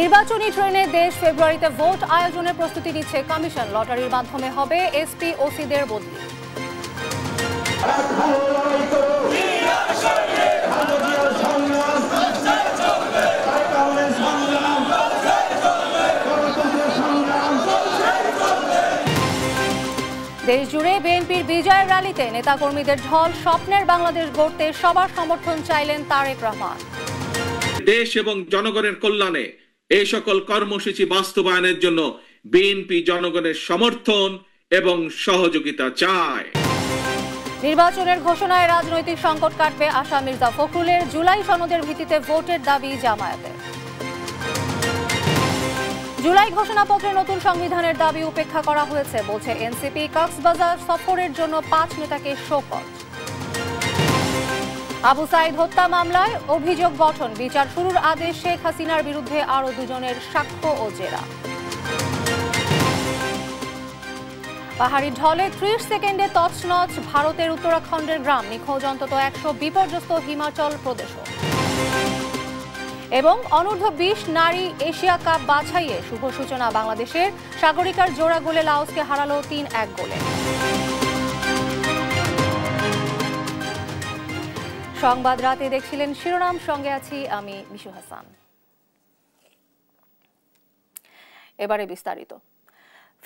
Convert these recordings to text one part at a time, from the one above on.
নির্বাচনী ট্রেনে দেশ ফেব্রুয়ারিতে ভোট আয়োজনের প্রস্তুতি নিচ্ছে কমিশন। লটারির মাধ্যমে হবে এসপি ওসিদের বদলি। দেশ জুড়ে বিএনপির বিজয়ের র্যালিতে নেতাকর্মীদের ঢল। স্বপ্নের বাংলাদেশ গড়তে সবার সমর্থন চাইলেন তারেক রহমান। দেশ এবং জনগণের কল্যাণে এই সকল কর্মসূচি বাস্তবায়নের জন্য বিএনপি জনগণের সমর্থন এবং সহযোগিতা চায়। নির্বাচনের ঘোষণায় রাজনৈতিক সংকট কাটবে আশা মির্জা ফখরুলের। জুলাই সনদের ভিত্তিতে ভোটের দাবি জামায়াতের। জুলাই ঘোষণাপত্রে নতুন সংবিধানের দাবি উপেক্ষা করা হয়েছে বলছে এনসিপি। কক্সবাজার সফরের জন্য 5 নেতাকে শোকজ। আবু সাইদ হত্যা মামলায় অভিযোগ গঠন, বিচার শুরুর আদেশ। শেখ হাসিনার বিরুদ্ধে আরো 2 জনের সাক্ষ্য ও জেরা। পাহাড়ি ঢলে 30 সেকেন্ডে তছনছ ভারতের উত্তরাখণ্ডের গ্রাম। নিখোঁজ অন্তত 100, বিপর্যস্ত হিমাচল প্রদেশও। এবং অনূর্ধ্ব 20 নারী এশিয়া কাপ বাছাইয়ে শুভ সূচনা বাংলাদেশের। সাগরিকার জোড়া গোলে লাওসকে হারালো 3-1 গোলে। সংবাদ রাতে দেখছিলেন শিরোনাম, সঙ্গে আছি আমি মিশু হাসান। এবারে বিস্তারিত।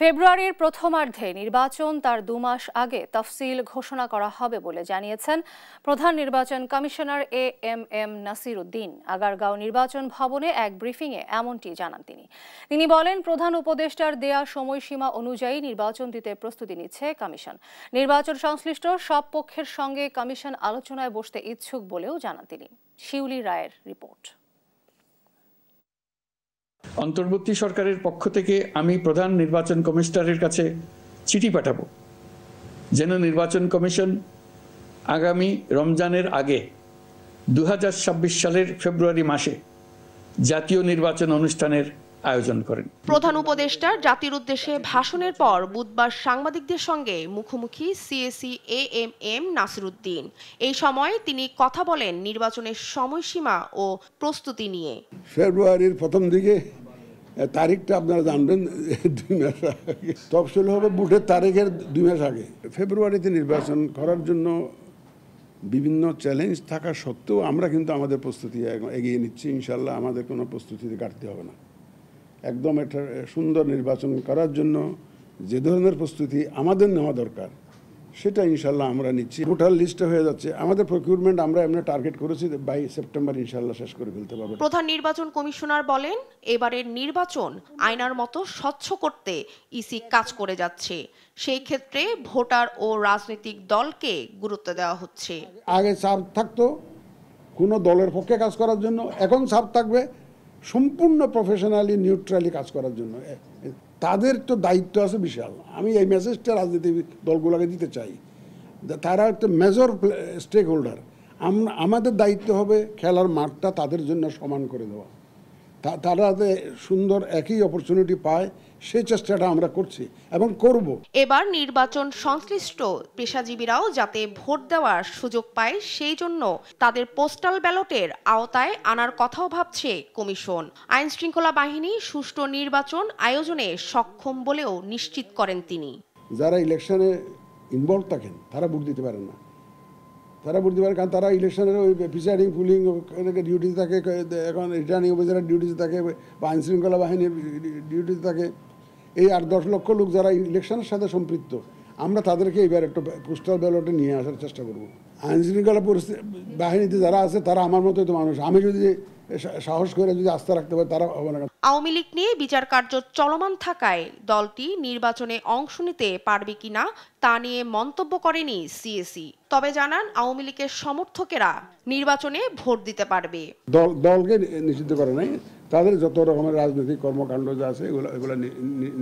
ফেব্রুয়ারির প্রথমার্ধে নির্বাচন, তার 2 মাস আগে তফসিল ঘোষণা করা হবে বলে জানিয়েছেন প্রধান নির্বাচন কমিশনার এএমএম নাসির উদ্দিন। আগারগাঁও নির্বাচন ভবনে এক ব্রিফিংয়ে এমনটি জানান তিনি। তিনি বলেন, প্রধান উপদেষ্টার দেয়া সময়সীমা অনুযায়ী নির্বাচন দিতে প্রস্তুতি নিচ্ছে কমিশন। নির্বাচন সংশ্লিষ্ট সব পক্ষের সঙ্গে কমিশন আলোচনায় বসতে ইচ্ছুক বলেও জানান তিনি। শিউলি রায়ের রিপোর্ট। অন্তর্বর্তী সরকারের পক্ষ থেকে আমি প্রধান নির্বাচন কমিশনারের কাছে চিঠি পাঠাবো যেন নির্বাচন কমিশন আগামী রমজানের আগে 2026 সালের ফেব্রুয়ারি মাসে জাতীয় নির্বাচন অনুষ্ঠানের আয়োজন করেন। প্রধান উপদেষ্টার জাতির উদ্দেশ্যে ভাষণের পর বুধবার সাংবাদিকদের সঙ্গে মুখোমুখি সিএসি এএমএম নাসির উদ্দিন। এই সময় তিনি কথা বলেন নির্বাচনের সময়সীমা ও প্রস্তুতি নিয়ে। ফেব্রুয়ারির প্রথম দিকে তারিখটা আপনারা জানবেন 2 মাস আগে। তফসিল হবে ভোটের তারিখের 2 মাস আগে। ফেব্রুয়ারিতে নির্বাচন করার জন্য বিভিন্ন চ্যালেঞ্জ থাকা সত্ত্বেও আমরা কিন্তু আমাদের প্রস্তুতি এগিয়ে নিচ্ছি। ইনশাল্লাহ আমাদের কোনো প্রস্তুতিতে ঘাটতি হবে না। একদম একটা সুন্দর নির্বাচন করার জন্য যে ধরনের প্রস্তুতি আমাদের নেওয়া দরকার সেটা ইনশাল্লাহ আমরা নিচ্ছি। ভোটার লিস্টে হয়ে যাচ্ছে। আমাদের প্রকিউরমেন্ট আমরা এমনি টার্গেট করেছি 22 সেপ্টেম্বর ইনশাল্লাহ শেষ করে ফেলতে পারবো। প্রধান নির্বাচন কমিশনার বলেন, এবারের নির্বাচন আয়নার মতো স্বচ্ছ করতে ইসি কাজ করে যাচ্ছে। সেই ক্ষেত্রে ভোটার ও রাজনৈতিক দলকে গুরুত্ব দেওয়া হচ্ছে। আগে চাপ থাকতো কোনো দলের পক্ষে কাজ করার জন্য, এখন চাপ থাকবে সম্পূর্ণ প্রফেশনালি নিউট্রালি কাজ করার জন্য। তাদের তো দায়িত্ব আছে বিশাল। আমি এই মেসেজটা রাজনীতিবিদ দলগুলোকে দিতে চাই। তারা একটা মেজর স্টেক হোল্ডার। আমাদের দায়িত্ব হবে খেলার মাঠটা তাদের জন্য সমান করে দেওয়া। তারা সুন্দর একই অপরচুনিটি পায় সেই চেষ্টাটা আমরা করছি এবং করব। এবার নির্বাচন সংশ্লিষ্ট পেশাজীবীরাও যাতে ভোট দেওয়ার সুযোগ পায় সেই জন্য তাদের পোস্টাল ব্যালটের আওতায় আনার কথাও ভাবছে কমিশন। আইন শৃঙ্খলা বাহিনী সুষ্ঠু নির্বাচন আয়োজনে সক্ষম বলেও নিশ্চিত করেন তিনি। যারা ইলেকশনে ইনভলভ থাকেন তারা ভোট দিতে পারেন না। তারা বুঝতে পারে কারণ তারা ইলেকশনের ওই প্রিসাইডিং পুলিং ডিউটিতে থাকে, এখন রিটার্নিং অফিসারের ডিউটিতে থাকে বা আইনশৃঙ্খলা বাহিনীর ডিউটিতে থাকে। এই 8-10 লক্ষ লোক যারা ইলেকশনের সাথে সম্পৃক্ত, আমরা তাদেরকে এবার একটা পোস্টাল ব্যালটে নিয়ে আসার চেষ্টা করব। আইনশৃঙ্খলা বাহিনীতে যারা আছে তারা আমার মতোই তো মানুষ। আমি যদি সাহস করে যদি আস্থা রাখতে পারি তারা হবে না। আওয়ামী লীগ নিয়ে বিচার কার্য চলমান থাকায় দলটি নির্বাচনে অংশ নিতে পারবে কিনা তা নিয়ে মন্তব্য করেনি সিএসি। তবে জানান আওয়ামী লীগের সমর্থকেরা নির্বাচনে ভোট দিতে পারবে। দলকে নিষিদ্ধ করে নাই, তাদের যত রকমের রাজনৈতিক কর্মকাণ্ড যা আছে এগুলো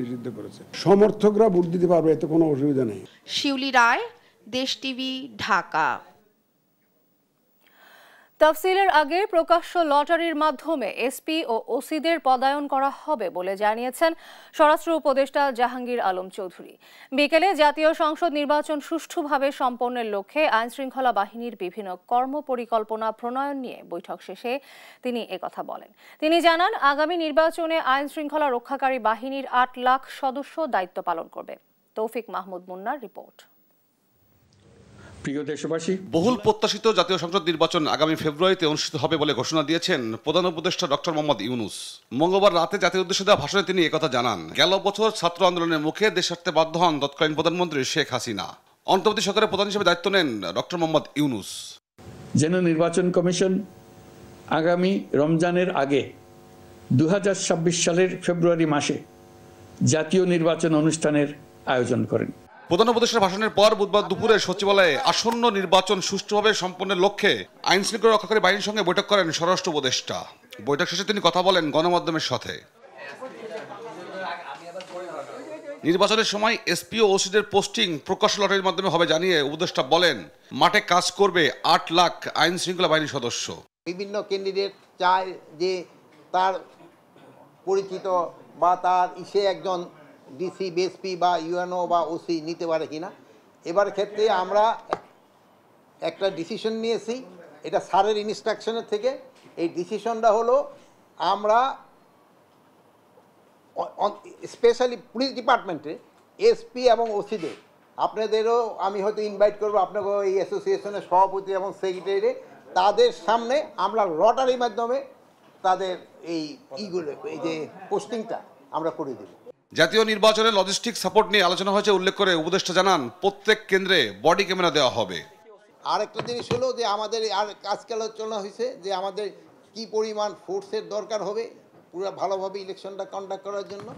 নিষিদ্ধ করেছে। সমর্থকরা ভোট দিতে পারবে, এতে কোনো অসুবিধা নেই। শিউলি রায়, দেশ টিভি, ঢাকা। তফসিলের আগে প্রকাশ্য লটারির মাধ্যমে এসপি ও ওসিদের পদায়ন করা হবে বলে জানিয়েছেন স্বরাষ্ট্র উপদেষ্টা জাহাঙ্গীর আলম চৌধুরী। বিকেলে জাতীয় সংসদ নির্বাচন সুষ্ঠুভাবে সম্পন্নের লক্ষ্যে আইনশৃঙ্খলা বাহিনীর বিভিন্ন কর্মপরিকল্পনা প্রণয়ন নিয়ে বৈঠক শেষে তিনি একথা বলেন। তিনি জানান, আগামী নির্বাচনে আইনশৃঙ্খলা রক্ষাকারী বাহিনীর ৮ লাখ সদস্য দায়িত্ব পালন করবে। তৌফিক মাহমুদ মুন্নার রিপোর্ট। প্রিয় দেশবাসী, বহুল প্রত্যাশিত জাতীয় সংসদ নির্বাচন আগামী ফেব্রুয়ারিতে অনুষ্ঠিত হবে বলে ঘোষণা দিয়েছেন প্রধান উপদেষ্টা ডক্টর মোহাম্মদ ইউনূস। মঙ্গলবার রাতে জাতির উদ্দেশ্যে দেওয়া ভাষণে তিনি একথা জানান। গেল বছর ছাত্র আন্দোলনের মুখে দেশ ছাড়তে বাধ্য হন তৎকালীন প্রধানমন্ত্রী শেখ হাসিনা। অন্তর্বর্তী সরকারের প্রধান হিসেবে দায়িত্ব নেন ডক্টর মোহাম্মদ ইউনূস। যেন নির্বাচন কমিশন আগামী রমজানের আগে 2026 সালের ফেব্রুয়ারি মাসে জাতীয় নির্বাচন অনুষ্ঠানের আয়োজন করেন। প্রধান উপদেষ্টার ভাষণের পর বুধবার দুপুরে সচিবালয়ে আসন্ন নির্বাচন সুষ্ঠুভাবে সম্পন্নের লক্ষ্যে আইন শৃঙ্খলা রক্ষাকারী বাহিনীর সঙ্গে বৈঠক করেন স্বরাষ্ট্র উপদেষ্টা। বৈঠক শেষে তিনি কথা বলেন গণমাধ্যমের সাথে। নির্বাচনের সময় এসপি ও ওসিদের পোস্টিং প্রকাশ্য লটারির মাধ্যমে হবে জানিয়ে উপদেষ্টা বলেন, মাঠে কাজ করবে ৮ লাখ আইন শৃঙ্খলা বাহিনীর সদস্য। বিভিন্ন ক্যান্ডিডেট চায় যে তার পরিচিত বা তার একজন ডিসি, বিএসপি বা ইউএনও বা ওসি নিতে পারে কিনা। এবার ক্ষেত্রে আমরা একটা ডিসিশন নিয়েছি, এটা স্যারের ইনস্ট্রাকশনের থেকে। এই ডিসিশনটা হলো আমরা স্পেশালি পুলিশ ডিপার্টমেন্টে এসপি এবং ওসিদের, আপনাদেরও আমি হয়তো ইনভাইট করবো, আপনাকে এই অ্যাসোসিয়েশনের সভাপতি এবং সেক্রেটারি, তাদের সামনে আমরা লটারির মাধ্যমে তাদের এই যে পোস্টিংটা আমরা করে দেব। জাতীয় নির্বাচনে লজিস্টিক সাপোর্ট নিয়ে আলোচনা হয়েছে উল্লেখ করে উপদেষ্টা জানান, প্রত্যেক কেন্দ্রে বডি ক্যামেরা দেওয়া হবে। আরেকটা জিনিস হলো যে আমাদের আর আজকাল আলোচনা হয়েছে যে আমাদের কি পরিমাণ ফোর্সের দরকার হবে পুরো ভালোভাবে ইলেকশনটা কন্ডাক্ট করার জন্য।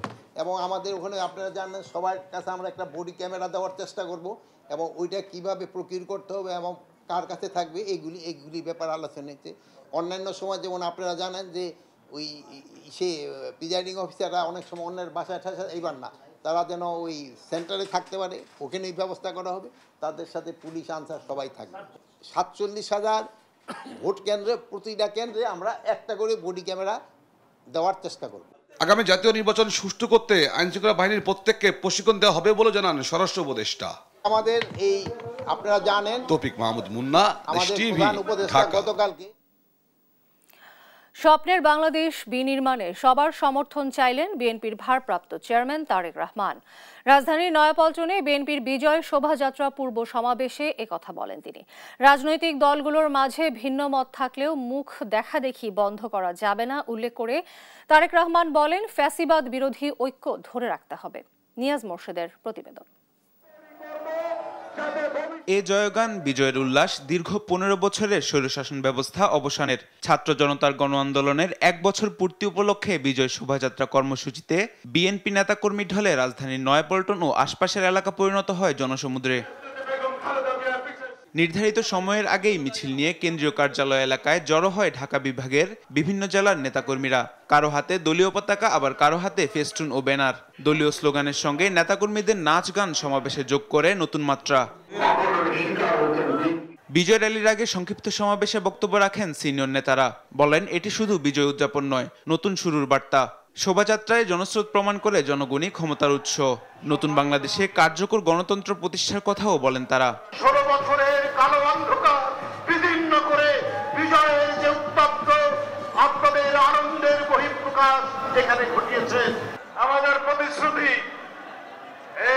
এবং আমাদের ওখানে আপনারা জানেন সবার কাছে আমরা একটা বডি ক্যামেরা দেওয়ার চেষ্টা করব, এবং ওইটা কিভাবে প্রকিউর করতে হবে এবং কার কাছে থাকবে এইগুলি ব্যাপার আলোচনা হচ্ছে। অন্যান্য সময় যেমন আপনারা জানেন যে ওই প্রিজাইডিং অফিসাররা অনেক সময় অন্যের বাসায় ঠাসা, এইবার না, তারা যেন ওই সেন্টারে থাকতে পারে, ওখানেই ব্যবস্থা করা হবে। তাদের সাথে পুলিশ আনসার সবাই থাকবে। 47,000 ভোট কেন্দ্রে, প্রতিটা কেন্দ্রে আমরা একটা করে বডি ক্যামেরা দেওয়ার চেষ্টা করব। আগামী জাতীয় নির্বাচন সুষ্ঠু করতে আইনশৃঙ্খলা বাহিনীর প্রত্যেককে প্রশিক্ষণ দেওয়া হবে বলে জানান স্বরাষ্ট্র উপদেষ্টা। আমাদের এই আপনারা জানেন তৌফিক মাহমুদ মুন্না, আমাদের প্রধান উপদেষ্টা গতকালকে স্বপ্নের বাংলাদেশ বিনির্মাণে সবার সমর্থন চাইলেন বিএনপির ভারপ্রাপ্ত চেয়ারম্যান তারেক রহমান। রাজধানীর নয়াপল্টনে বিএনপির বিজয় শোভাযাত্রা পূর্ব সমাবেশে একথা বলেন তিনি। রাজনৈতিক দলগুলোর মাঝে ভিন্ন মত থাকলেও মুখ দেখাদেখি বন্ধ করা যাবে না উল্লেখ করে তারেক রহমান বলেন, ফ্যাসিবাদ বিরোধী ঐক্য ধরে রাখতে হবে। নিয়াজ মোর্শেদের প্রতিবেদন। এ জয়গান, বিজয়ের উল্লাস, দীর্ঘ 15 বছরের স্বৈরশাসন ব্যবস্থা অবসানের ছাত্র জনতার গণ আন্দোলনের 1 বছর পূর্তি উপলক্ষে বিজয় শোভাযাত্রা কর্মসূচিতে বিএনপি নেতাকর্মী ঢলে রাজধানীর নয়াপল্টন ও আশপাশের এলাকা পরিণত হয় জনসমুদ্রে। নির্ধারিত সময়ের আগেই মিছিল নিয়ে কেন্দ্রীয় কার্যালয় এলাকায় জড়ো হয় ঢাকা বিভাগের বিভিন্ন জেলার নেতাকর্মীরা। কারো হাতে দলীয় পতাকা, আবার কারো হাতে ফেস্টুন ও ব্যানার। দলীয় স্লোগানের সঙ্গে নেতাকর্মীদের নাচ গান সমাবেশে যোগ করে নতুন মাত্রা। বিজয় র্যালির আগে সংক্ষিপ্ত সমাবেশে বক্তব্য রাখেন সিনিয়র নেতারা। বলেন, এটি শুধু বিজয় উদযাপন নয়, নতুন শুরুর বার্তা। শোভাযাত্রায় জনস্রোত প্রমাণ করে জনগণই ক্ষমতার উৎস। নতুন বাংলাদেশে কার্যকর গণতন্ত্র প্রতিষ্ঠার কথাও বলেন তারা। 16 বছরের কালো অন্ধকার বিদীর্ণ করে বিজয়ের যে উত্তপ্ত আপনাদের আনন্দের বহিঃপ্রকাশ এখানে ঘটিয়েছে। আমাদের প্রতিশ্রুতি,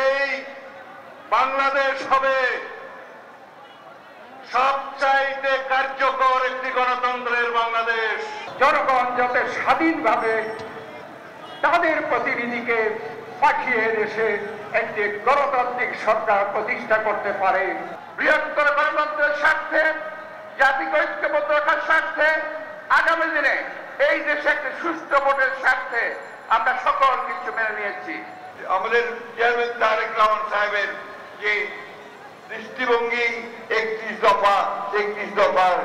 এই বাংলাদেশ হবে সবচাইতে কার্যকর একটি গণতন্ত্রের বাংলাদেশ। জনগণ যাতে স্বাধীনভাবে তাদের প্রতিনিধিকে পাঠিয়ে দেশে একটি গণতান্ত্রিক সরকার প্রতিষ্ঠা করতে পারে। বৃহত্তর গণতন্ত্রের স্বার্থে, জাতিকে ঐক্যবদ্ধ রাখার স্বার্থে, আগামী দিনে এই দেশে একটি সুষ্ঠু ভোটের স্বার্থে আমরা সকল কিছু মেনে নিয়েছি। আমাদের চেয়ারম্যান তারেক রহমান সাহেবের যে দৃষ্টিভঙ্গি 31 দফার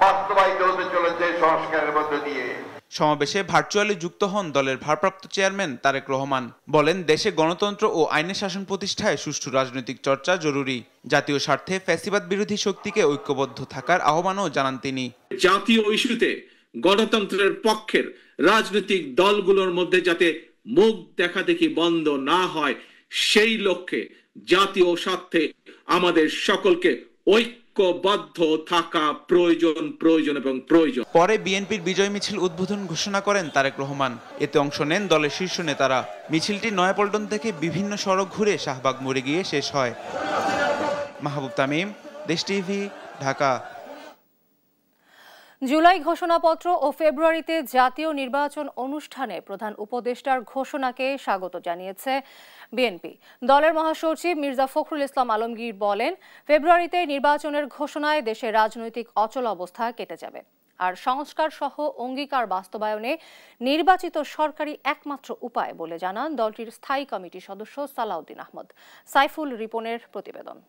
বাস্তবায়িত হতে চলেছে সংস্কারের মধ্য দিয়ে। সমাবেশে ভার্চুয়ালি যুক্ত হন দলের ভারপ্রাপ্ত চেয়ারম্যান তারেক রহমান। বলেন, দেশে গণতন্ত্র ও আইনের শাসন প্রতিষ্ঠায় সুষ্ঠু রাজনৈতিক চর্চা জরুরি। জাতীয় স্বার্থে ফ্যাসিবাদ বিরোধী শক্তিকে ঐক্যবদ্ধ থাকার আহ্বানও জানান তিনি। জাতীয় ইস্যুতে গণতন্ত্রের পক্ষের রাজনৈতিক দলগুলোর মধ্যে যাতে মুখ দেখাদেখি বন্ধ না হয়, সেই লক্ষ্যে জাতীয় স্বার্থে আমাদের সকলকে ঐক্যবদ্ধ থাকা প্রয়োজন। পরে বিএনপির বিজয় মিছিল উদ্বোধন ঘোষণা করেন তারেক রহমান। এতে অংশ নেন দলের শীর্ষ নেতারা। মিছিলটি নয়াপল্টন থেকে বিভিন্ন সড়ক ঘুরে শাহবাগ মোড়ে গিয়ে শেষ হয়। মাহবুব তামিম, দেশ টিভি, ঢাকা। জুলাই ঘোষণাপত্র ও ফেব্রুয়ারিতে জাতীয় নির্বাচন অনুষ্ঠানে প্রধান উপদেষ্টার ঘোষণাকে স্বাগত জানিয়েছে বিএনপি। দলের মহাসচিব মির্জা ফখরুল ইসলাম আলমগীর বলেন, ফেব্রুয়ারিতে নির্বাচনের ঘোষণায় দেশের রাজনৈতিক অচল অবস্থা কেটে যাবে। আর সংস্কার সহ অঙ্গীকার বাস্তবায়নে নির্বাচিত সরকারই একমাত্র উপায় বলে জানান দলটির স্থায়ী কমিটির সদস্য সালাউদ্দিন আহমদ। সাইফুল রিপনের প্রতিবেদন।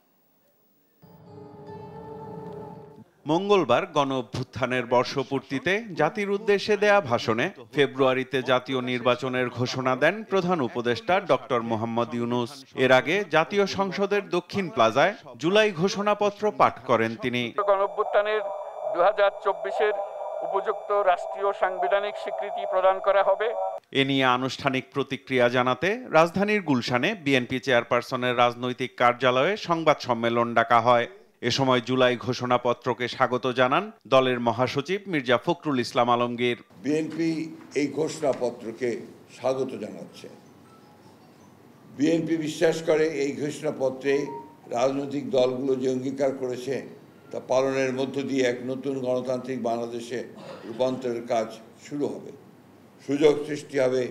মঙ্গলবার গণ অভ্যুত্থানের বর্ষপূর্তিতে জাতির উদ্দেশ্যে দেয়া ভাষণে ফেব্রুয়ারিতে জাতীয় নির্বাচনের ঘোষণা দেন প্রধান উপদেষ্টা ডক্টর মোহাম্মদ ইউনূস। এর আগে জাতীয় সংসদের দক্ষিণ প্লাজায় জুলাই ঘোষণাপত্র পাঠ করেন তিনি। গণ অভ্যুত্থানের 2024-এর উপযুক্ত রাষ্ট্রীয় সাংবিধানিক স্বীকৃতি প্রদান করা হবে। এ নিয়ে আনুষ্ঠানিক প্রতিক্রিয়া জানাতে রাজধানীর গুলশানে বিএনপি চেয়ারপারসনের রাজনৈতিক কার্যালয়ে সংবাদ সম্মেলন ডাকা হয়। এ সময় জুলাই ঘোষণাপত্রকে স্বাগত জানান দলের মহাসচিব মির্জা ফখরুল ইসলাম আলমগীর। বিএনপি এই ঘোষণাপত্রকে স্বাগত জানাচ্ছে। বিএনপি বিশ্বাস করে এই ঘোষণাপত্রে রাজনৈতিক দলগুলো যে অঙ্গীকার করেছে তা পালনের মধ্য দিয়ে এক নতুন গণতান্ত্রিক বাংলাদেশে রূপান্তরের কাজ শুরু হবে। সুযোগ সৃষ্টি হবে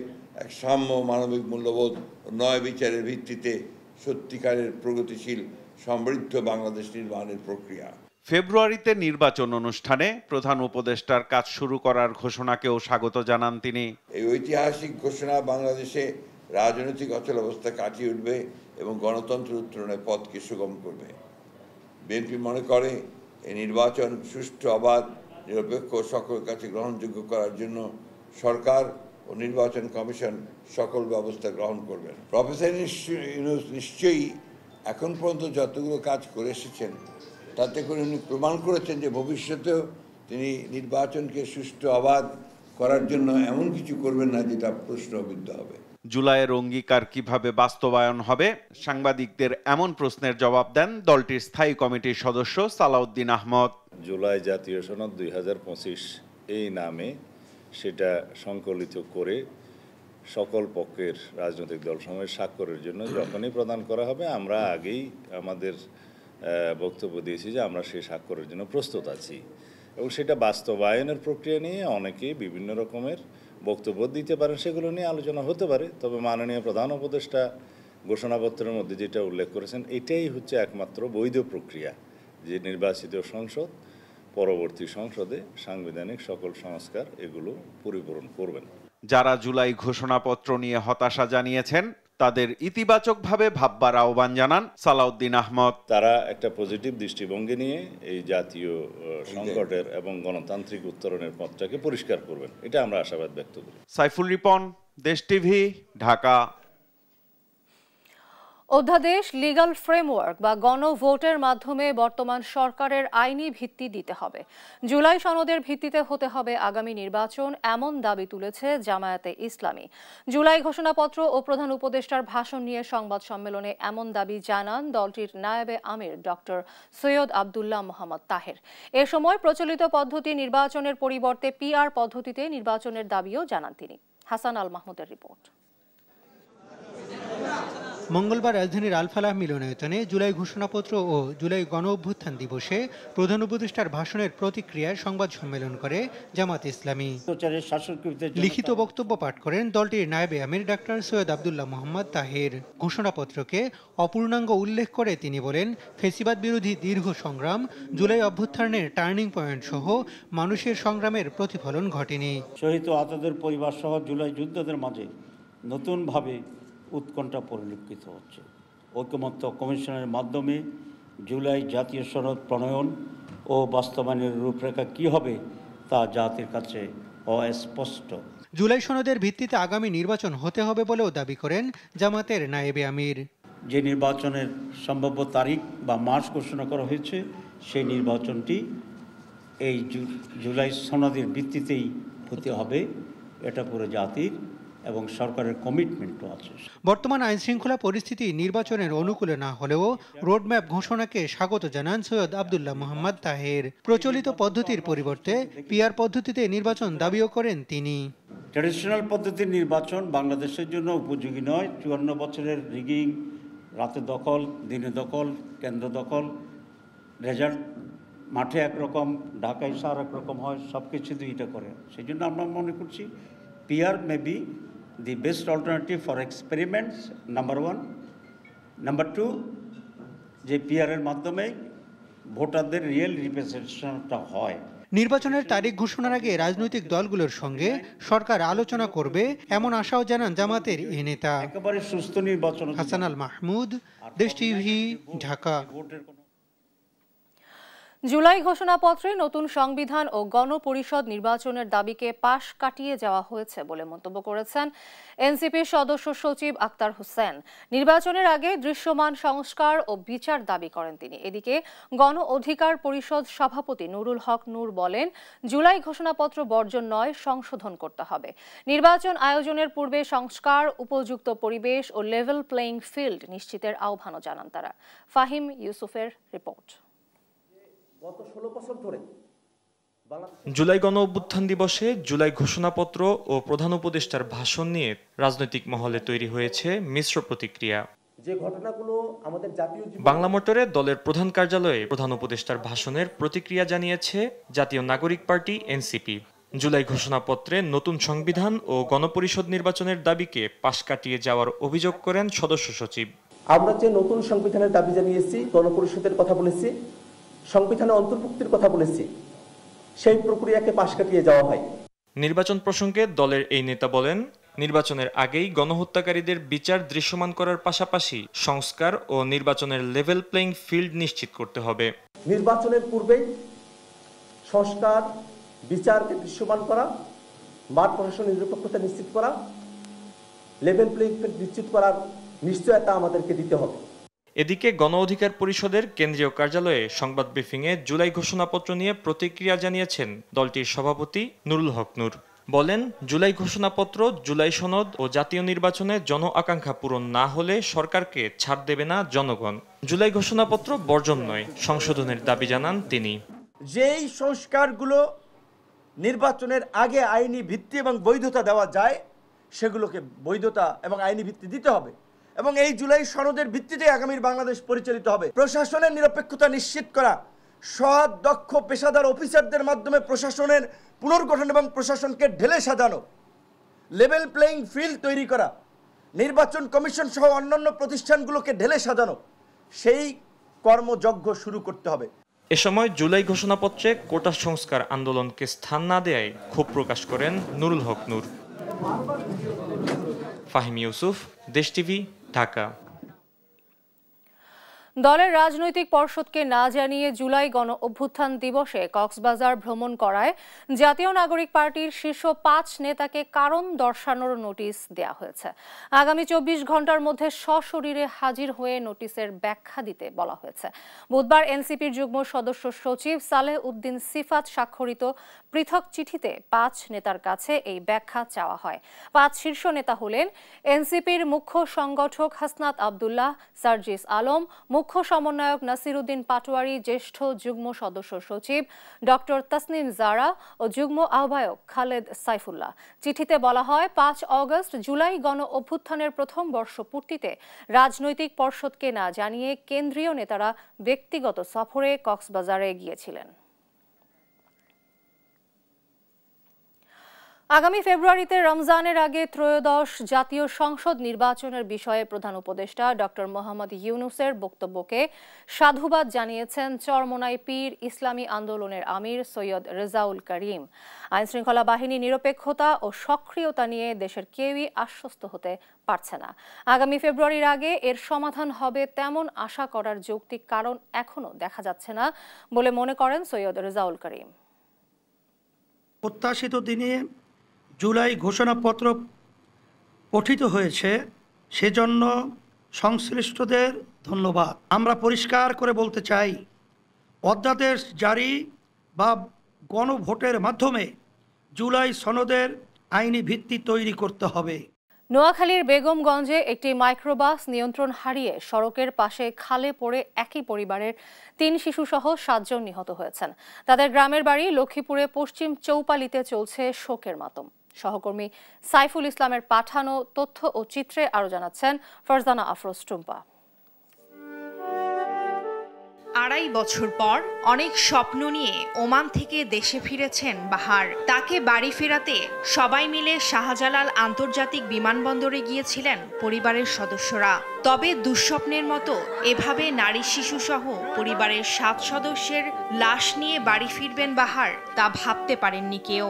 এক সাম্য, মানবিক মূল্যবোধ ও ন্যায় বিচারের ভিত্তিতে সত্যিকারের প্রগতিশীল সমৃদ্ধ বাংলাদেশ নির্মাণের প্রক্রিয়া। ফেব্রুয়ারিতে নির্বাচন অনুষ্ঠানে প্রধান উপদেষ্টার কাজ শুরু করার ঘোষণাকেও স্বাগত জানান তিনি। এই ঐতিহাসিক ঘোষণা বাংলাদেশে রাজনৈতিক অচলাবস্থা কাটিয়ে উঠবে এবং গণতন্ত্র উত্তরণের পথকে সুগম করবে। বিএনপি মনে করে এই নির্বাচন সুষ্ঠু, অবাধ, নিরপেক্ষ ও সকলের কাছে গ্রহণযোগ্য করার জন্য সরকার ও নির্বাচন কমিশন সকল ব্যবস্থা গ্রহণ করবেন। প্রফেসর ইউনূস নিশ্চয়ই এখন পর্যন্ত যতগুলো কাজ করে এসেছেন তাতে করে উনি প্রমাণ করেছেন যে ভবিষ্যতেও তিনি নির্বাচনকে সুষ্ঠু, অবাধ করার জন্য এমন কিছু করবেন না যেটা প্রশ্নবিদ্ধ হবে। জুলাইয়ের অঙ্গীকার কিভাবে বাস্তবায়ন হবে, সাংবাদিকদের এমন প্রশ্নের জবাব দেন দলটির স্থায়ী কমিটির সদস্য সালাউদ্দিন আহমদ। জুলাই জাতীয় সনদ 2025 এই নামে সেটা সংকলিত করে সকল পক্ষের রাজনৈতিক দলসমূহের স্বাক্ষরের জন্য যখনই প্রদান করা হবে, আমরা আগেই আমাদের বক্তব্য দিয়েছি যে আমরা সেই স্বাক্ষরের জন্য প্রস্তুত আছি। এবং সেটা বাস্তবায়নের প্রক্রিয়া নিয়ে অনেকেই বিভিন্ন রকমের বক্তব্য দিতে পারেন, সেগুলো নিয়ে আলোচনা হতে পারে। তবে মাননীয় প্রধান উপদেষ্টা ঘোষণাপত্রের মধ্যে যেটা উল্লেখ করেছেন, এটাই হচ্ছে একমাত্র বৈধ প্রক্রিয়া যে নির্বাচিত সংসদ পরবর্তী সংসদে সাংবিধানিক সকল সংস্কার এগুলো পরিপূরণ করবেন। যারা জুলাই ঘোষণাপত্র নিয়ে হতাশা জানিয়েছেন তাদের ইতিবাচকভাবে ভাববার আহ্বান জানান সালাউদ্দিন আহমদ। তারা একটা পজিটিভ দৃষ্টিভঙ্গি নিয়ে এই জাতীয় সংকটের এবং গণতান্ত্রিক উত্তরণের পথটাকে পরিষ্কার করবেন, এটা আমরা আশাবাদ ব্যক্ত করি। সাইফুল রিপন, দেশ টিভি, ঢাকা। অধ্যাদেশ, লিগ্যাল ফ্রেমওয়ার্ক বা গণভোটের মাধ্যমে বর্তমান সরকারের আইনি ভিত্তি দিতে হবে। জুলাই সনদের ভিত্তিতে হতে হবে আগামী নির্বাচন, এমন দাবি তুলেছে জামায়াতে ইসলামী। জুলাই ঘোষণাপত্র ও প্রধান উপদেষ্টার ভাষণ নিয়ে সংবাদ সম্মেলনে এমন দাবি জানান দলটির নায়েবে আমির ডক্টর সৈয়দ আবদুল্লাহ মোহাম্মদ তাহের। এ সময় প্রচলিত পদ্ধতি নির্বাচনের পরিবর্তে পিআর পদ্ধতিতে নির্বাচনের দাবিও জানান তিনি। হাসান আল মাহমুদের রিপোর্ট। মঙ্গলবার রাজধানীর আল ফালাহ মিলনায়তনে জুলাই ঘোষণাপত্র ও জুলাই গণ অভ্যুত্থান দিবসে প্রধান উপদেষ্টার ভাষণের প্রতিক্রিয়ায় সংবাদ সম্মেলন করে জামাত ইসলামী। লিখিত বক্তব্য পাঠ করেন দলটির নায়েবে আমির ডাক্তার সৈয়দ আবদুল্লাহ মোহাম্মদ তাহের। ঘোষণাপত্রকে অপূর্ণাঙ্গ উল্লেখ করে তিনি বলেন, ফ্যাসিবাদ বিরোধী দীর্ঘ সংগ্রাম, জুলাই অভ্যুত্থানের টার্নিং পয়েন্ট সহ মানুষের সংগ্রামের প্রতিফলন ঘটেনি। শহীদ ও আহতদের পরিবার সহ জুলাই যোদ্ধাদের মাঝে নতুনভাবে উৎকণ্ঠা পরিলক্ষিত হচ্ছে। ঐকমত্য কমিশনের মাধ্যমে জুলাই জাতীয় সনদ প্রণয়ন ও বাস্তবায়নের রূপরেখা কী হবে তা জাতির কাছে অস্পষ্ট। জুলাই সনদের ভিত্তিতে আগামী নির্বাচন হতে হবে বলেও দাবি করেন জামাতের নায়েবে আমির। যে নির্বাচনের সম্ভাব্য তারিখ বা মাস ঘোষণা করা হয়েছে সেই নির্বাচনটি এই জুলাই সনদের ভিত্তিতেই হতে হবে, এটা পুরো জাতির এবং সরকারের কমিটমেন্টও আছে। বর্তমান আইনশৃঙ্খলা পরিস্থিতি নির্বাচনের অনুকূলে না হলেও রোডম্যাপ ঘোষণাকে স্বাগত জানান সৈয়দ আব্দুল্লাহ মোহাম্মদ তাহের। প্রচলিত পদ্ধতির পরিবর্তে পিআর পদ্ধতিতে নির্বাচন দাবিও করেন তিনি। ট্র্যাডিশনাল পদ্ধতির নির্বাচন বাংলাদেশের জন্য উপযোগী নয়। 54 বছরের রিগিং, রাতে দখল, দিনে দখল, কেন্দ্র দখল, রেজাল্ট মাঠে একরকম, ঢাকায় সার একরকম হয়, সব কিছু দুইটা করে। সেই জন্য আমরা মনে করছি PR may be the best alternative for experiments, number 1. Number 2, যে PR এর মাধ্যমে ভোটারদের রিয়েল রিপ্রেজেন্টেশনটা হয়। নির্বাচনের তারিখ ঘোষণার আগে রাজনৈতিক দলগুলোর সঙ্গে সরকার আলোচনা করবে এমন আশাও জানান জামাতের এই নেতা। একেবারে সুস্থ নির্বাচন। হাসান আল মাহমুদ, দেশ টিভি, ঢাকা। জুলাই ঘোষণাপত্রে নতুন সংবিধান ও গণপরিষদ নির্বাচনের দাবিকে পাশ কাটিয়ে যাওয়া হয়েছে বলে মন্তব্য করেছেন এনসিপির সদস্য সচিব আক্তার হোসেন। নির্বাচনের আগে দৃশ্যমান সংস্কার ও বিচার দাবি করেন তিনি। এদিকে গণ অধিকার পরিষদ সভাপতি নুরুল হক নূর বলেন, জুলাই ঘোষণাপত্র বর্জন নয়, সংশোধন করতে হবে। নির্বাচন আয়োজনের পূর্বে সংস্কার, উপযুক্ত পরিবেশ ও লেভেল প্লেইং ফিল্ড নিশ্চিতের আহ্বানও জানান তারা। ফাহিম ইউসুফের রিপোর্ট। গত 16 বছর ধরে জুলাই গণ অভ্যুত্থান দিবসে জুলাই ঘোষণাপত্র ও প্রধান উপদেষ্টার ভাষণ নিয়ে রাজনৈতিক মহলে তৈরি হয়েছে মিশ্র প্রতিক্রিয়া। যে ঘটনাগুলো আমাদের জাতীয় বাংলা মোটরে দলের প্রধান কার্যালয়ে প্রধান উপদেষ্টার ভাষণের প্রতিক্রিয়া জানিয়েছে জাতীয় নাগরিক পার্টি এনসিপি। জুলাই ঘোষণাপত্রে নতুন সংবিধান ও গণপরিষদ নির্বাচনের দাবিকে পাশ কাটিয়ে যাওয়ার অভিযোগ করেন সদস্য সচিব। আমরা যে নতুন সংবিধানের দাবি জানিয়েছি, গণপরিষদের কথা বলেছি, সংবিধানে অন্তর্ভুক্তির কথা বলেছি, সেই প্রক্রিয়াকে পাশ কাটিয়ে যাওয়া হয়। নির্বাচন প্রসঙ্গে দলের এই নেতা বলেন, নির্বাচনের আগেই গণহত্যাকারীদের বিচার দৃশ্যমান করার পাশাপাশি সংস্কার ও নির্বাচনের লেভেল প্লেইং ফিল্ড নিশ্চিত করতে হবে। নির্বাচনের পূর্বেই সংস্কার, বিচারকে দৃশ্যমান করা, মাঠ প্রশাসনের নিরপেক্ষতা নিশ্চিত করা, লেভেল প্লেইং ফিল্ড নিশ্চিত করার নিশ্চয়তা আমাদেরকে দিতে হবে। এদিকে গণ অধিকার পরিষদের কেন্দ্রীয় কার্যালয়ে সংবাদ ব্রিফিংয়ে জুলাই ঘোষণাপত্র নিয়ে প্রতিক্রিয়া জানিয়েছেন দলটির সভাপতি নুরুল হক নূর। বলেন, জুলাই ঘোষণাপত্র, জুলাই সনদ ও জাতীয় নির্বাচনে জন আকাঙ্ক্ষা পূরণ না হলে সরকারকে ছাড় দেবে না জনগণ। জুলাই ঘোষণাপত্র বর্জন নয়, সংশোধনের দাবি জানান তিনি। যেই সংস্কারগুলো নির্বাচনের আগে আইনি ভিত্তি এবং বৈধতা দেওয়া যায়, সেগুলোকে বৈধতা এবং আইনি ভিত্তি দিতে হবে এবং এই জুলাই সনদের ভিত্তিতে আগামীর বাংলাদেশ পরিচালিত হবে। প্রশাসনের নিরপেক্ষতা নিশ্চিত করা, সৎ, দক্ষ, পেশাদার অফিসারদের মাধ্যমে প্রশাসনের পুনর্গঠন এবং প্রশাসনকে ঢেলে সাজানো, লেভেল প্লেইং ফিল্ড তৈরি করা, নির্বাচন কমিশন সহ অন্যান্য প্রতিষ্ঠানগুলোকে ঢেলে সাজানো, সেই কর্মযজ্ঞ শুরু করতে হবে। এ সময় জুলাই ঘোষণাপত্রে কোটা সংস্কার আন্দোলনকে স্থান না দেয়ায় ক্ষোভ প্রকাশ করেন নুরুল হক নূর। ফাহিম ইউসুফ, দেশ টিভি, ঢাকা। দলের রাজনৈতিক পর্ষদকে না জানিয়ে জুলাই গণ অভ্যুত্থান দিবসে কক্সবাজার ভ্রমণ করায় জাতীয় নাগরিক পার্টির শীর্ষ 5 নেতাকে কারণ দর্শানোর নোটিশ দেয়া হয়েছে। আগামী 24 ঘন্টার মধ্যে সশরীরে হাজির হয়ে নোটিশের ব্যাখ্যা দিতে বলা হয়েছে। বুধবার এনসিপির যুগ্ম সদস্য সচিব সালেহ উদ্দিন সিফাত স্বাক্ষরিত পৃথক চিঠিতে 5 নেতার কাছে এই ব্যাখ্যা চাওয়া হয়। 5 শীর্ষ নেতা হলেন এনসিপির মুখ্য সংগঠক হাসনাত আব্দুল্লাহ, সার্জিস আলম, মুখ্য সমন্বয়ক নাসিরউদ্দিন পাটোয়ারি, জ্যেষ্ঠ যুগ্ম সদস্য সচিব ডক্টর তাসনিম জারা ও যুগ্ম আহ্বায়ক খালেদ সাইফুল্লাহ। চিঠিতে বলা হয়, 5 অগস্ট জুলাই গণ অভ্যুত্থানের প্রথম বর্ষপূর্তিতে রাজনৈতিক পর্ষদকে না জানিয়ে কেন্দ্রীয় নেতারা ব্যক্তিগত সফরে কক্সবাজারে গিয়েছিলেন। আগামী ফেব্রুয়ারিতে রমজানের আগে ত্রয়োদশ জাতীয় সংসদ নির্বাচনের বিষয়ে প্রধান উপদেষ্টা ডক্টর মোহাম্মদ ইউনূসের বক্তব্যকে সাধুবাদ জানিয়েছেন চরমোনাই পীর ইসলামী আন্দোলনের আমির সৈয়দ রেজাউল করিম। আইনশৃঙ্খলা বাহিনী নিরপেক্ষতা ও সক্রিয়তা নিয়ে দেশের কেউই আশ্বস্ত হতে পারছে না। আগামী ফেব্রুয়ারির আগে এর সমাধান হবে তেমন আশা করার যৌক্তিক কারণ এখনো দেখা যাচ্ছে না বলে মনে করেন সৈয়দ রেজাউল করিম। প্রত্যাশিত দিনে জুলাই ঘোষণাপত্র পঠিত হয়েছে, সেজন্য সংশ্লিষ্টদের ধন্যবাদ। আমরা পরিষ্কার করে বলতে চাই, অধ্যাদেশ জারি বা গণভোটের মাধ্যমে জুলাই সনদের আইনি ভিত্তি তৈরি করতে হবে। নোয়াখালীর বেগমগঞ্জে একটি মাইক্রোবাস নিয়ন্ত্রণ হারিয়ে সড়কের পাশে খালে পড়ে একই পরিবারের 3 শিশুসহ 7 জন নিহত হয়েছেন। তাদের গ্রামের বাড়ি লক্ষ্মীপুরে পশ্চিম চৌপালিতে চলছে শোকের মাতম। সহকর্মী সাইফুল ইসলামের পাঠানো তথ্য ও চিত্রে আরো জানাচ্ছেন ফারজানা আফরোজ টুম্পা। 2.5 বছর পর অনেক স্বপ্ন নিয়ে ওমান থেকে দেশে ফিরেছেন বাহার। তাকে বাড়ি ফেরাতে সবাই মিলে শাহজালাল আন্তর্জাতিক বিমানবন্দরে গিয়েছিলেন পরিবারের সদস্যরা। তবে দুঃস্বপ্নের মতো এভাবে নারী শিশু সহ পরিবারের 7 সদস্যের লাশ নিয়ে বাড়ি ফিরবেন বাহার, তা ভাবতে পারেননি কেউ।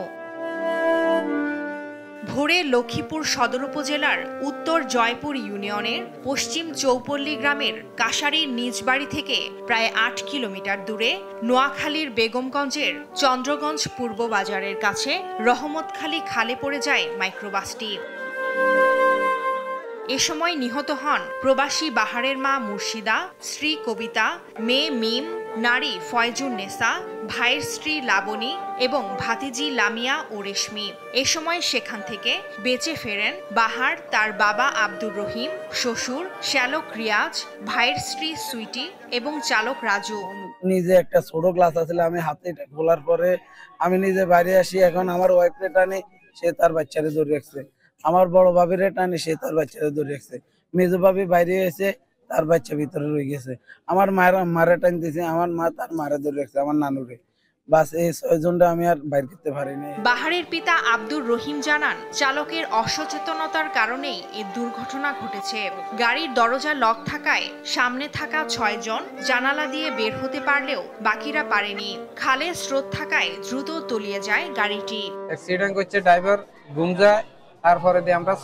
ভোরে লক্ষ্মীপুর সদর উপজেলার উত্তর জয়পুর ইউনিয়নের পশ্চিম চৌপল্লী গ্রামের কাশারির নিজ বাড়ি থেকে প্রায় 8 কিলোমিটার দূরে নোয়াখালীর বেগমগঞ্জের চন্দ্রগঞ্জ পূর্ব বাজারের কাছে রহমতখালী খালে পড়ে যায় মাইক্রোবাসটি। এ সময় নিহত হন প্রবাসী বাহারের মা মুর্শিদা, স্ত্রী কবিতা, মেয়ে মিম, নারী ফয়জুন নেসা, ভাইয়ের স্ত্রী লাবণী এবং ভাতিজি লামিয়া ও রেশমি। এ সময় সেখান থেকে বেঁচে ফেরেন বাহার, তার বাবা আব্দুর রহিম, শ্বশুর শ্যালক রিয়াজ, ভাইয়ের স্ত্রী সুইটি এবং চালক রাজু। নিজে একটা ছোট গ্লাস আছিল, আমি হাতে এটা খোলার পরে আমি নিজে বাইরে আসি। এখন আমার ওয়াইফে টানে, সে তার বাচ্চারে ধরে রাখছে। আমার বড় ভাবিরে টানে, সে তার বাচ্চারে ধরে রাখছে। মেজো ভাবি বাইরে এসে, তার বাচ্চা ভিতরে রয়ে গেছে। আমার মারে টানতেছে, আমার মা তার মারে ধরে রাখছে, আমার নানুরে। বাস এই 6 জনটা আমি আর বাইর করতে পারিনি। বাহারের পিতা আব্দুর রহিম জানান, চালকের অসচেতনতার কারণেই এই দুর্ঘটনা ঘটেছে। গাড়ির দরজা লক থাকায় সামনে থাকা 6 জন জানালা দিয়ে বের হতে পারলেও বাকিরা পারেনি। খালে স্রোত থাকায় দ্রুত তলিয়ে যায় গাড়িটি। অ্যাক্সিডেন্ট করছে, ড্রাইভার ঘুম যায়। তারপরে দিয়ে আমরা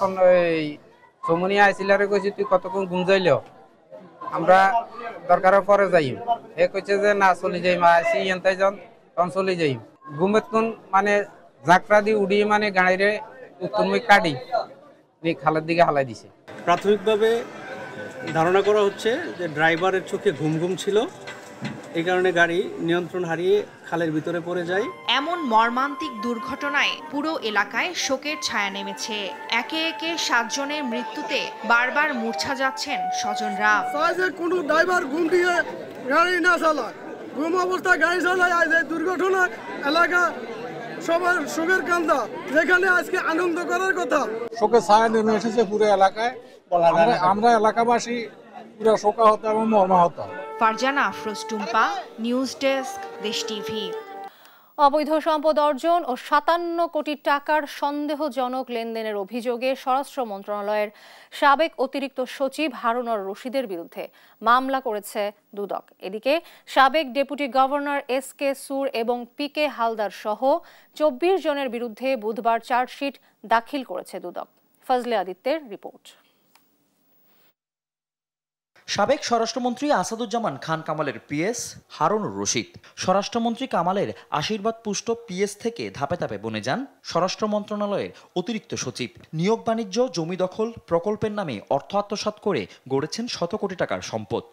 সমনিয়া আইসিলারে কইছি, তুই কতক্ষণ ঘুম যাইলো, আমরা দরকারের পরে যাই। এ কইছে যে না চলে যাই, মা আসি এনতাই যান, তখন চলে যাই। ঘুমের কোন মানে ঝাঁকড়া দিয়ে উড়িয়ে মানে গাড়িরে উত্তরমুখ কাটি খালের দিকে হালাই দিছে। প্রাথমিকভাবে ধারণা করা হচ্ছে যে ড্রাইভারের চোখে ঘুম ঘুম ছিল, এই কারণে গাড়ি নিয়ন্ত্রণ হারিয়ে খালের ভিতরে পড়ে যায়। এমন মর্মান্তিক দুর্ঘটনায় পুরো এলাকায় শোকের ছায়া নেমেছে। একে একে 7 জনের মৃত্যুতে বারবার মূর্ছা যাচ্ছেন স্বজনরা। কোনো ড্রাইভার ঘুম দিয়ে গাড়ি না চালায়, ঘুম অবস্থায় গাড়ি চালায়, আজ এই দুর্ঘটনা এলাকা সবার শোকের কান্দা, যেখানে আজকে আনন্দ করার কথা। শোকের ছায়া নেমে এসেছে পুরো এলাকায়। আমরা এলাকাবাসী পুরো শোকাহত এবং মর্মাহত। ফারজানা আফরোজ টুম্পা, নিউজ ডেস্ক, দেশ টিভি। অবৈধ সম্পদ অর্জন ও 57 কোটি টাকার সন্দেহজনক লেনদেনের অভিযোগে স্বরাষ্ট্র মন্ত্রণালয়ের সাবেক অতিরিক্ত সচিব হারুনুর রশিদের বিরুদ্ধে মামলা করেছে দুদক। এদিকে সাবেক ডেপুটি গভর্নর SK সুর এবং PK হালদার সহ 24 জনের বিরুদ্ধে বুধবার চার্জশিট দাখিল করেছে দুদক। ফজলে আদিত্যের রিপোর্ট। সাবেক স্বরাষ্ট্রমন্ত্রী আসাদুজ্জামান খান কামালের পিএস হারুনুর রশিদ স্বরাষ্ট্রমন্ত্রী কামালের আশীর্বাদ পুষ্ট পিএস থেকে ধাপে ধাপে বনে যান স্বরাষ্ট্র মন্ত্রণালয়ের অতিরিক্ত সচিব। নিয়োগ বাণিজ্য, জমি দখল, প্রকল্পের নামে অর্থ আত্মসাৎ করে গড়েছেন শত কোটি টাকার সম্পদ।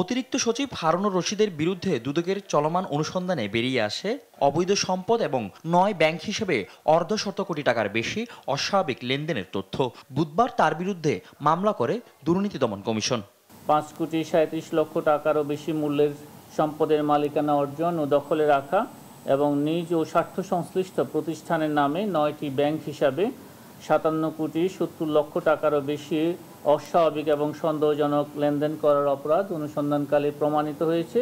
অতিরিক্ত সচিব হারুনুর রশিদের বিরুদ্ধে দুদকের চলমান অনুসন্ধানে বেরিয়ে আসে অবৈধ সম্পদ এবং 9 ব্যাংক হিসেবে অর্ধশত কোটি টাকার বেশি অস্বাভাবিক লেনদেনের তথ্য। বুধবার তার বিরুদ্ধে মামলা করে দুর্নীতি দমন কমিশন। 5,37,00,000 টাকারও বেশি মূল্যের সম্পদের মালিকানা অর্জন ও দখলে রাখা এবং নিজ ও স্বার্থ সংশ্লিষ্ট প্রতিষ্ঠানের নামে 9টি ব্যাংক হিসাবে 57,70,00,000 টাকারও বেশি অস্বাভাবিক এবং সন্দেহজনক লেনদেন করার অপরাধ অনুসন্ধানকালে প্রমাণিত হয়েছে।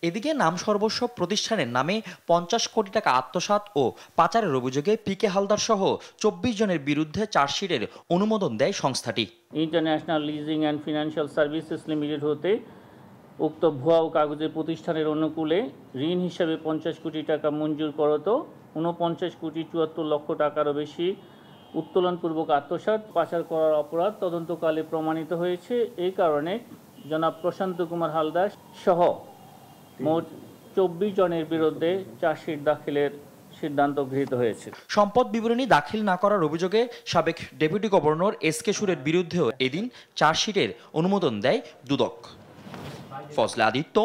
এদিকে নাম সর্বস্ব প্রতিষ্ঠানের নামে 50 কোটি টাকা আত্মসাৎ ও পাচারের অভিযোগে PK হালদার সহ 24 জনের বিরুদ্ধে চার্জশিটের অনুমোদন দেয় সংস্থাটি। International leasing and financial services limited হতে উক্ত ভুয়া ও কাগজের প্রতিষ্ঠানের অনুকূলে ঋণ হিসাবে 50 কোটি টাকা মঞ্জুর করত 49,74,00,000 টাকারও বেশি উত্তোলনপূর্বক আত্মসাৎ, পাচার করার অপরাধ তদন্তকালে প্রমাণিত হয়েছে। এই কারণে জনাব প্রশান্ত কুমার হালদার সহ মোট 24 জনের বিরুদ্ধে চার্জশিট দাখিলের সিদ্ধান্ত গৃহীত হয়েছে। সম্পদ বিবরণী দাখিল না করার অভিযোগে সাবেক ডেপুটি গভর্নর এসকে সুরের বিরুদ্ধেও এদিন চার্জশিটের অনুমোদন দেয় দুদক। ফজলে আদিত্য,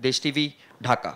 দেশ টিভি, ঢাকা।